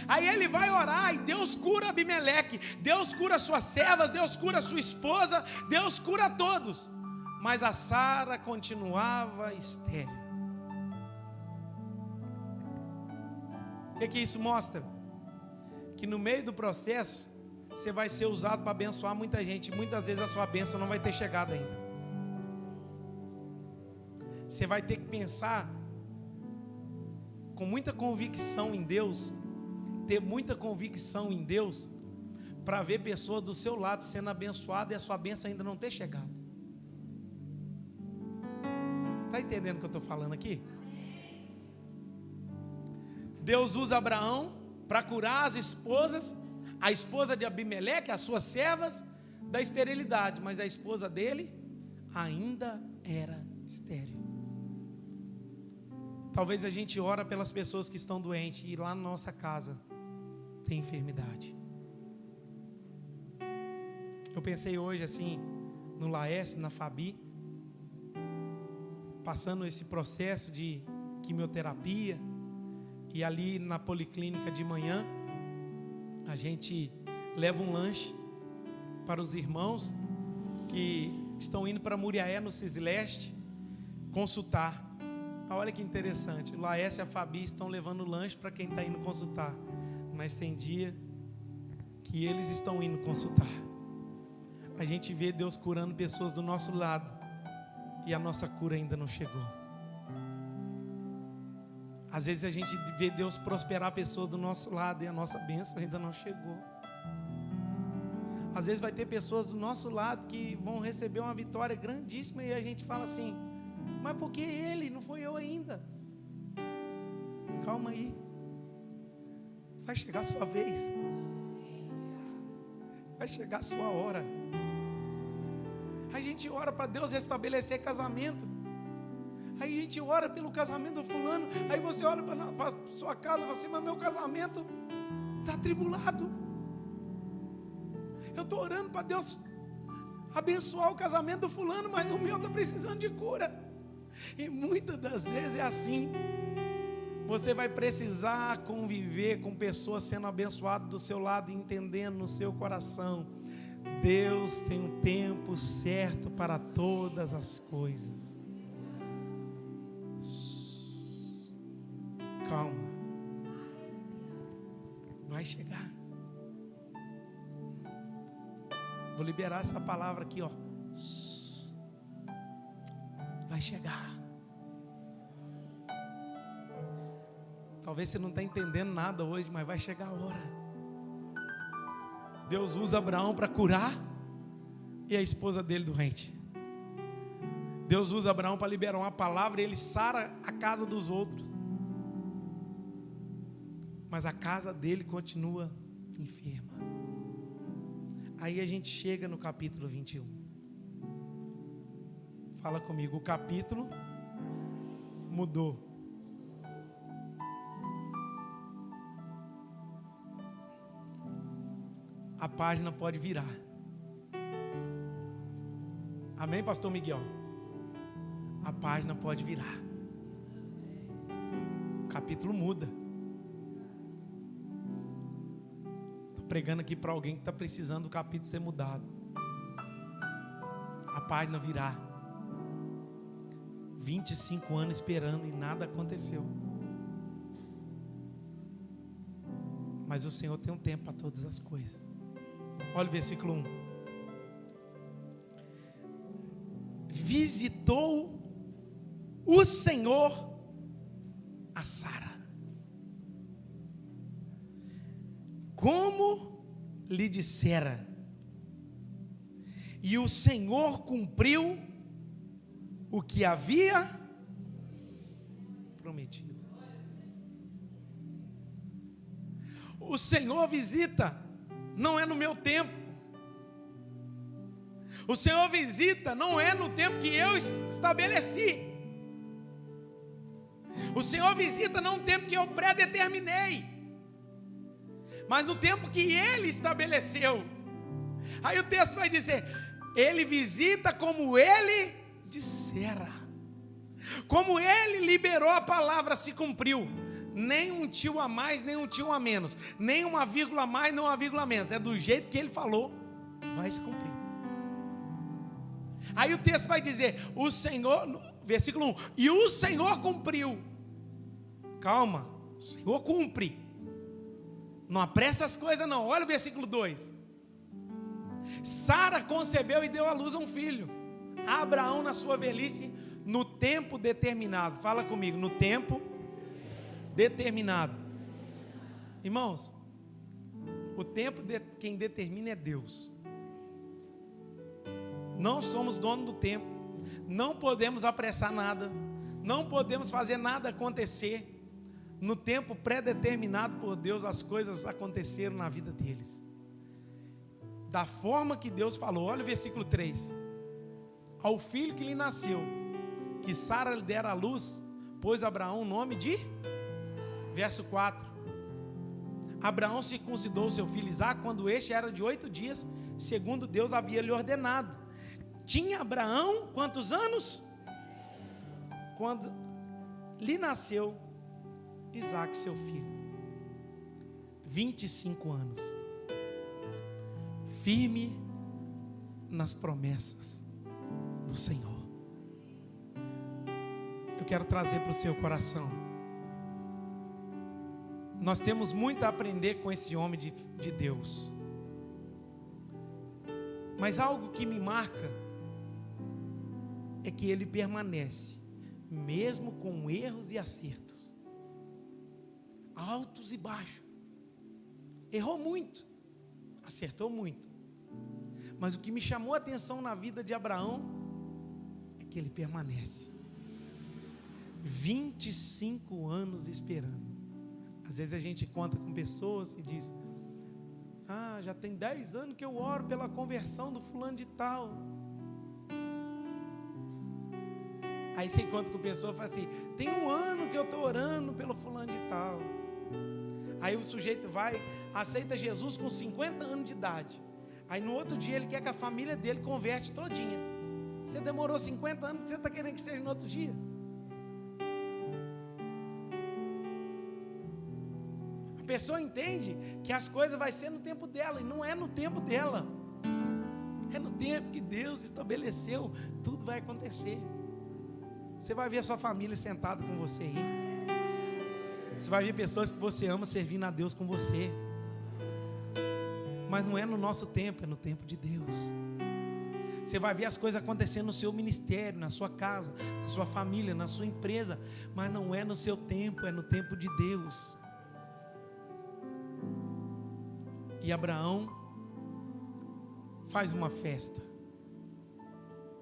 Aí ele vai orar e Deus cura Abimeleque, Deus cura suas servas, Deus cura sua esposa, Deus cura todos. Mas a Sara continuava estéril. O que isso mostra? Que no meio do processo, você vai ser usado para abençoar muita gente. Muitas vezes a sua bênção não vai ter chegado ainda. Você vai ter que pensar com muita convicção em Deus, ter muita convicção em Deus para ver pessoas do seu lado sendo abençoadas e a sua bênção ainda não ter chegado. Está entendendo o que eu estou falando aqui? Deus usa Abraão para curar as esposas, a esposa de Abimeleque, as suas servas, da esterilidade, mas a esposa dele ainda era estéril. Talvez a gente ora pelas pessoas que estão doentes e lá na nossa casa tem enfermidade. Eu pensei hoje assim, no Laércio, na Fabi, passando esse processo de quimioterapia, e ali na policlínica de manhã, a gente leva um lanche para os irmãos que estão indo para Muriaé, no Cisleste, consultar. Olha que interessante, o Laércio e a Fabi estão levando lanche para quem está indo consultar, mas tem dia que eles estão indo consultar. A gente vê Deus curando pessoas do nosso lado e a nossa cura ainda não chegou. Às vezes a gente vê Deus prosperar pessoas do nosso lado e a nossa bênção ainda não chegou. Às vezes vai ter pessoas do nosso lado que vão receber uma vitória grandíssima e a gente fala assim: mas por que ele? Não foi eu ainda. Calma aí. Vai chegar a sua vez. Vai chegar a sua hora. A gente ora para Deus restabelecer casamento. Aí a gente ora pelo casamento do fulano. Aí você olha para a sua casa e fala assim: mas meu casamento está atribulado. Eu estou orando para Deus abençoar o casamento do fulano, mas o meu está precisando de cura. E muitas das vezes é assim. Você vai precisar conviver com pessoas sendo abençoadas do seu lado e entendendo no seu coração: Deus tem um tempo certo para todas as coisas. Calma. Vai chegar. Vou liberar essa palavra aqui, ó. Vai chegar. Talvez você não está entendendo nada hoje, mas vai chegar a hora. Deus usa Abraão para curar e a esposa dele doente. Deus usa Abraão para liberar uma palavra e ele sara a casa dos outros. Mas a casa dele continua enferma. Aí a gente chega no capítulo 21. Fala comigo, o capítulo mudou. A página pode virar. Amém, pastor Miguel? A página pode virar. O capítulo muda. Estou pregando aqui para alguém que está precisando do capítulo ser mudado. A página virar. 25 anos esperando e nada aconteceu. Mas o Senhor tem um tempo para todas as coisas. Olha o versículo 1. Visitou o Senhor a Sara, como lhe dissera, e o Senhor cumpriu o que havia prometido. O Senhor visita, não é no meu tempo. O Senhor visita, não é no tempo que eu estabeleci. O Senhor visita não no tempo que eu predeterminei, mas no tempo que Ele estabeleceu. Aí o texto vai dizer: Ele visita como Ele dissera. Como Ele liberou a palavra, se cumpriu. Nem um tio a mais, nem um tio a menos, nem uma vírgula a mais, nem uma vírgula a menos. É do jeito que Ele falou, vai se cumprir. Aí o texto vai dizer: o Senhor, versículo 1, e o Senhor cumpriu. Calma, o Senhor cumpre. Não apressa as coisas não. Olha o versículo 2. Sara concebeu e deu à luz a um filho, a Abraão na sua velhice, no tempo determinado. Fala comigo, no tempo determinado. Irmãos, O tempo quem determina é Deus. Não somos dono do tempo. Não podemos apressar nada. Não podemos fazer nada acontecer. No tempo pré-determinado por Deus, as coisas aconteceram na vida deles. Da forma que Deus falou. Olha o versículo 3. Ao filho que lhe nasceu, que Sara lhe dera à luz, pôs Abraão o nome de... Verso 4. Abraão circuncidou seu filho Isaque quando este era de 8 dias, segundo Deus havia lhe ordenado. Tinha Abraão quantos anos? Quando lhe nasceu Isaque, seu filho. 25 anos. Firme nas promessas do Senhor. Eu quero trazer para o seu coração. Nós temos muito a aprender com esse homem de Deus. Mas algo que me marca é que ele permanece, mesmo com erros e acertos, altos e baixos. Errou muito, acertou muito. Mas o que me chamou a atenção na vida de Abraão é que ele permanece 25 anos esperando. Às vezes a gente encontra com pessoas e diz: já tem 10 anos que eu oro pela conversão do fulano de tal. Aí você encontra com pessoa e fala assim: tem 1 ano que eu estou orando pelo fulano de tal. Aí o sujeito vai, aceita Jesus com 50 anos de idade. Aí no outro dia ele quer que a família dele converte todinha. Você demorou 50 anos, você está querendo que seja no outro dia? A pessoa entende que as coisas vai ser no tempo dela, e não é no tempo dela. É no tempo que Deus estabeleceu, tudo vai acontecer. Você vai ver a sua família sentada com você aí. Você vai ver pessoas que você ama servindo a Deus com você. Mas não é no nosso tempo, é no tempo de Deus. Você vai ver as coisas acontecendo no seu ministério, na sua casa, na sua família, na sua empresa. Mas não é no seu tempo, é no tempo de Deus. E Abraão faz uma festa.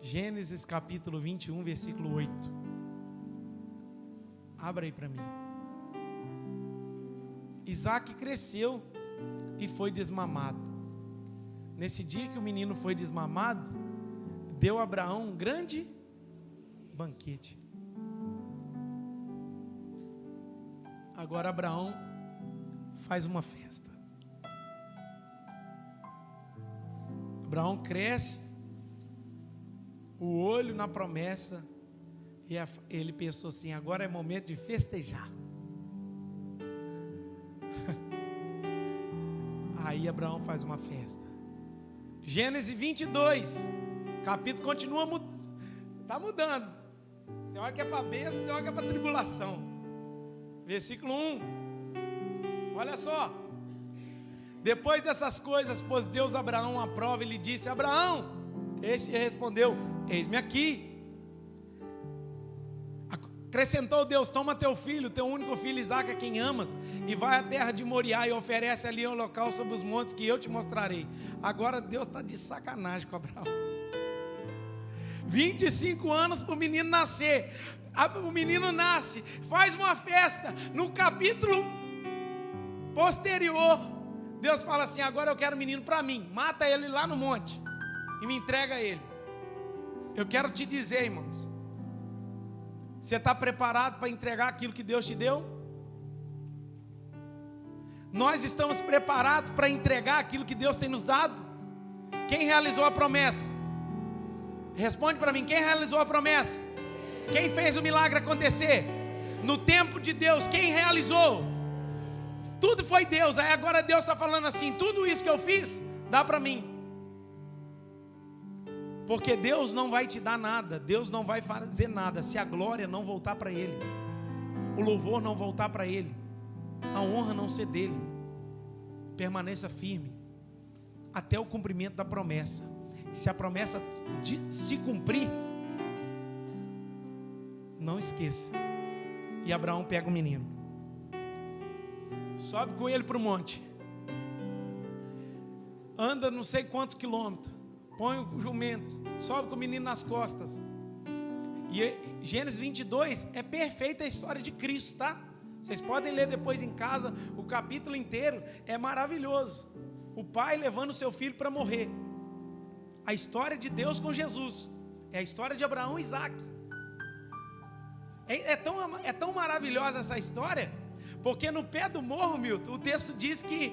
Gênesis capítulo 21, versículo 8. Abra aí para mim. Isaque cresceu e foi desmamado. Nesse dia que o menino foi desmamado, deu a Abraão um grande banquete. Agora Abraão faz uma festa. Abraão cresce, o olho na promessa, e ele pensou assim: agora é momento de festejar. Aí Abraão faz uma festa. Gênesis 22, o capítulo continua está mudando. Tem hora que é para bênção, tem hora que é para tribulação. Versículo 1. Olha só. Depois dessas coisas, pôs Deus a Abraão à prova e lhe disse: Abraão. Este respondeu: eis-me aqui. Acrescentou Deus: toma teu filho, teu único filho Isaque, a quem amas, e vai à terra de Moriá e oferece ali um local sobre os montes que eu te mostrarei. Agora Deus está de sacanagem com Abraão. 25 anos para o menino nascer. O menino nasce, faz uma festa. No capítulo posterior, Deus fala assim: agora eu quero o menino para mim. Mata ele lá no monte e me entrega ele. Eu quero te dizer, irmãos, você está preparado para entregar aquilo que Deus te deu? Nós estamos preparados para entregar aquilo que Deus tem nos dado? Quem realizou a promessa? Responde para mim: quem realizou a promessa? Quem fez o milagre acontecer? No tempo de Deus, quem realizou? Tudo foi Deus. Aí agora Deus está falando assim: tudo isso que eu fiz, dá para mim. Porque Deus não vai te dar nada, Deus não vai fazer nada se a glória não voltar para Ele, o louvor não voltar para Ele, a honra não ser dele. Permaneça firme até o cumprimento da promessa. E se a promessa se cumprir, não esqueça. E Abraão pega o menino, sobe com ele para o monte. anda não sei quantos quilômetros, põe o jumento, sobe com o menino nas costas. E Gênesis 22 é perfeita a história de Cristo, tá? Vocês podem ler depois em casa, o capítulo inteiro é maravilhoso. O pai levando o seu filho para morrer. A história de Deus com Jesus é a história de Abraão e Isaac. É tão maravilhosa essa história, porque no pé do morro, Milton, o texto diz que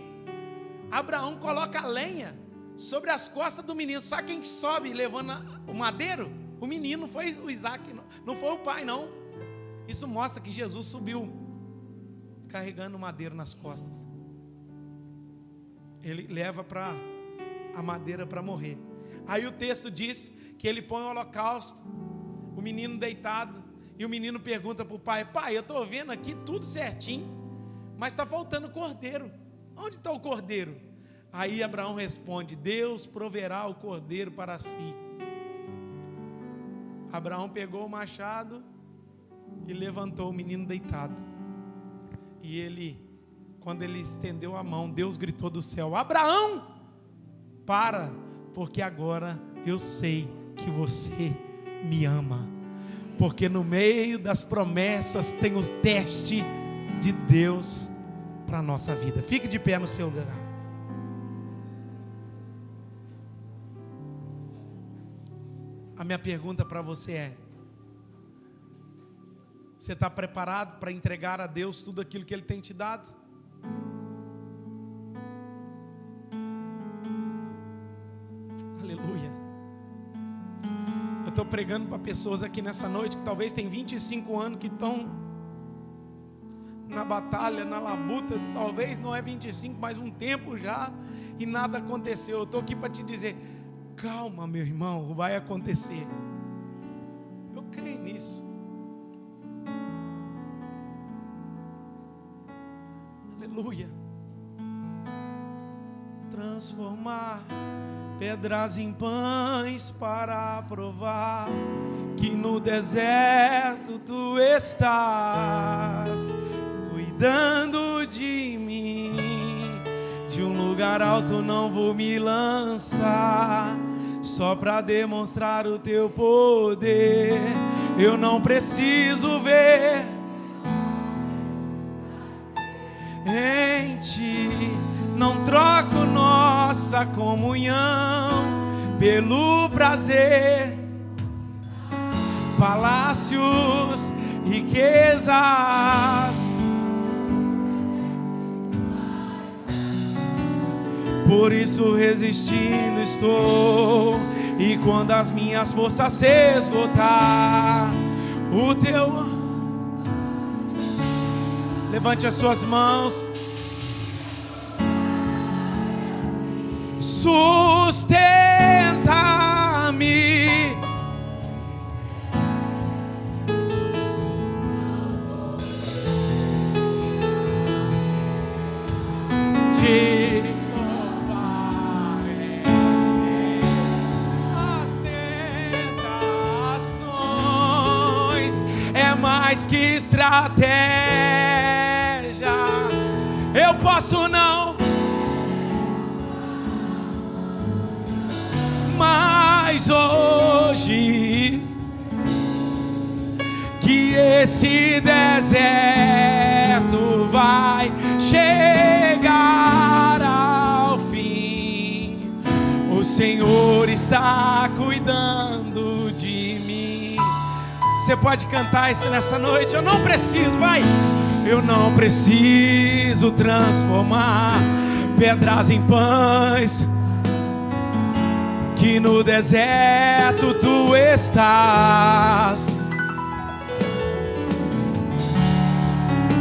Abraão coloca a lenha sobre as costas do menino. Sabe quem sobe levando o madeiro? O menino, não foi o Isaac, não foi o pai, não. Isso mostra que Jesus subiu carregando o madeiro nas costas. Ele leva a madeira para morrer. Aí o texto diz que ele põe o holocausto, o menino deitado, e o menino pergunta para o pai: pai, eu estou vendo aqui tudo certinho, mas está faltando o cordeiro. Onde está o cordeiro? Aí Abraão responde: Deus proverá o cordeiro para si. Abraão pegou o machado e levantou o menino deitado. E quando ele estendeu a mão, Deus gritou do céu: Abraão, para, porque agora eu sei que você me ama. Porque no meio das promessas tem o teste de Deus para a nossa vida. Fique de pé no seu lugar. A minha pergunta para você é: você está preparado para entregar a Deus tudo aquilo que Ele tem te dado? Aleluia. Eu estou pregando para pessoas aqui nessa noite que talvez tem 25 anos que estão na batalha, na labuta. Talvez não é 25, mas um tempo já, e nada aconteceu. Eu estou aqui para te dizer: calma, meu irmão, vai acontecer. Eu creio nisso. Aleluia. Transformar pedras em pães para provar que no deserto tu estás cuidando de mim. De um lugar alto não vou me lançar, só para demonstrar o teu poder. Eu não preciso ver em ti, não troco nossa comunhão pelo prazer, palácios, riquezas. Por isso resistindo estou, e quando as minhas forças se esgotar, o teu... Levante as suas mãos. Sustenta-me. Te louvarei. As tentações é mais que estratégia. Eu posso não, mas hoje que esse deserto vai chegar ao fim, o Senhor está cuidando de mim. Você pode cantar isso nessa noite? Eu não preciso, vai. Eu não preciso transformar pedras em pães, que no deserto tu estás.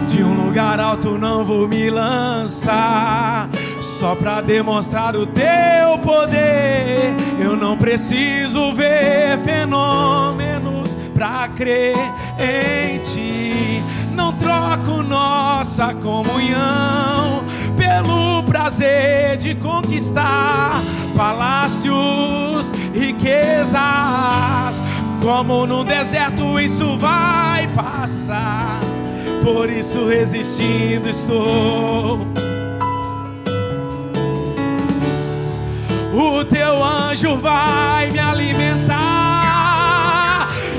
De um lugar alto não vou me lançar, só pra demonstrar o teu poder. Eu não preciso ver fenômenos pra crer em ti. Não troco nossa comunhão pelo prazer de conquistar palácios, riquezas. Como no deserto isso vai passar, por isso resistindo estou. anjo vai me alimentar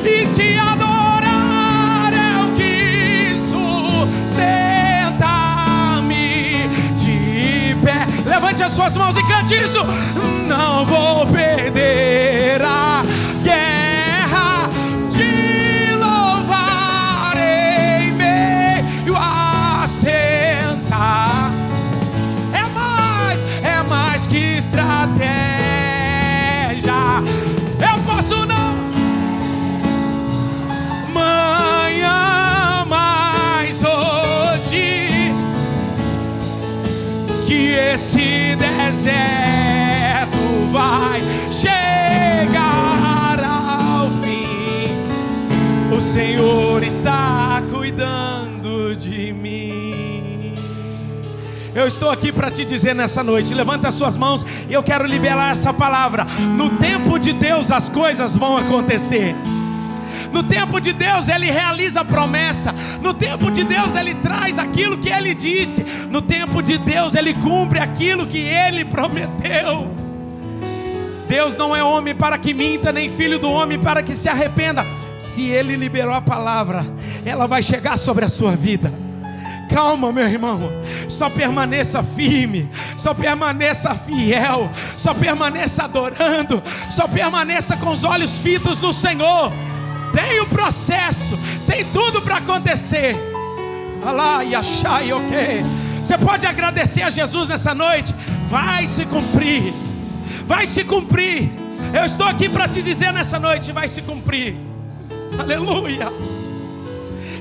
e te adorar é o que sustenta-me de pé. Levante as suas mãos e cante isso. Não vou perder a guerra, te louvar em meio às tentar. É mais que estratégia. Eu posso não manhã, mas hoje que esse deserto vai chegar ao fim. O Senhor está cuidando de mim. Eu estou aqui para te dizer nessa noite, levanta as suas mãos e eu quero liberar essa palavra. No tempo de Deus as coisas vão acontecer. No tempo de Deus Ele realiza a promessa. No tempo de Deus Ele traz aquilo que Ele disse. No tempo de Deus Ele cumpre aquilo que Ele prometeu. Deus não é homem para que minta, nem filho do homem para que se arrependa. Se Ele liberou a palavra, ela vai chegar sobre a sua vida. Calma, meu irmão, só permaneça firme, só permaneça fiel, só permaneça adorando, só permaneça com os olhos fitos no Senhor. Tem o processo, tem tudo para acontecer. Você pode agradecer a Jesus nessa noite. Vai se cumprir, vai se cumprir. Eu estou aqui para te dizer nessa noite, vai se cumprir. Aleluia.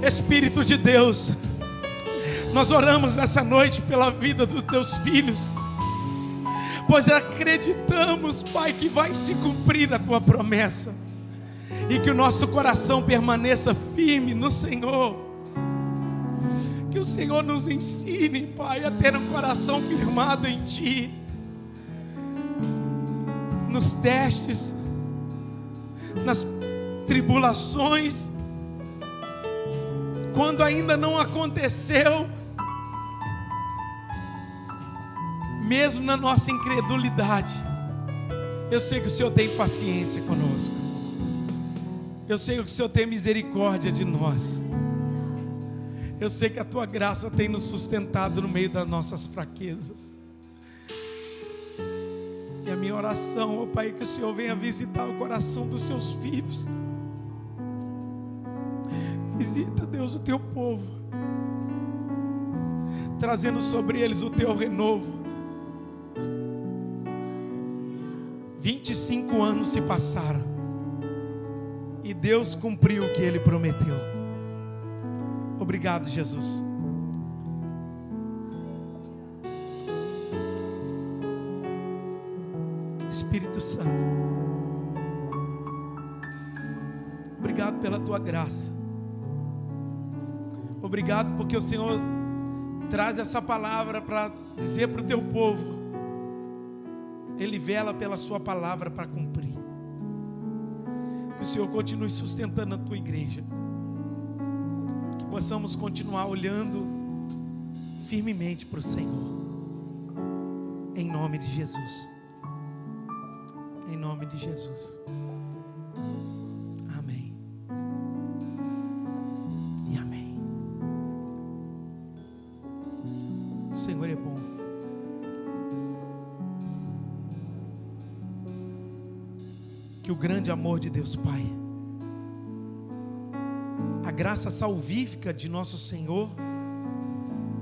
Espírito de Deus, nós oramos nessa noite pela vida dos teus filhos, pois acreditamos, Pai, que vai se cumprir a tua promessa, e que o nosso coração permaneça firme no Senhor. Que o Senhor nos ensine, Pai, a ter um coração firmado em Ti, nos testes, nas tribulações, quando ainda não aconteceu. Mesmo na nossa incredulidade, eu sei que o Senhor tem paciência conosco. Eu sei que o Senhor tem misericórdia de nós. Eu sei que a Tua graça tem nos sustentado no meio das nossas fraquezas. E a minha oração, ó Pai, é que o Senhor venha visitar o coração dos Seus filhos. Visita, Deus, o Teu povo, trazendo sobre eles o Teu renovo. 25 anos se passaram e Deus cumpriu o que Ele prometeu. Obrigado, Jesus. Espírito Santo, obrigado pela Tua graça. Obrigado porque o Senhor traz essa palavra para dizer para o Teu povo. Ele vela pela Sua palavra para cumprir. Que o Senhor continue sustentando a Tua igreja. Que possamos continuar olhando firmemente para o Senhor. Em nome de Jesus. Em nome de Jesus. Amém. E amém. O Senhor é bom. Que o grande amor de Deus Pai, a graça salvífica de nosso Senhor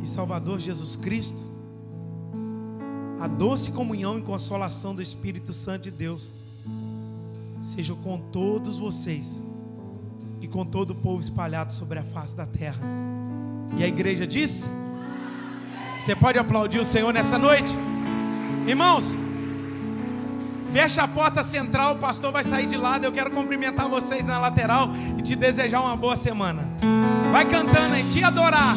e Salvador Jesus Cristo, a doce comunhão e consolação do Espírito Santo de Deus, seja com todos vocês e com todo o povo espalhado sobre a face da terra. E a igreja diz? Você pode aplaudir o Senhor nessa noite? Irmãos, fecha a porta central, o pastor vai sair de lado. Eu quero cumprimentar vocês na lateral e te desejar uma boa semana. Vai cantando, hein? Te adorar.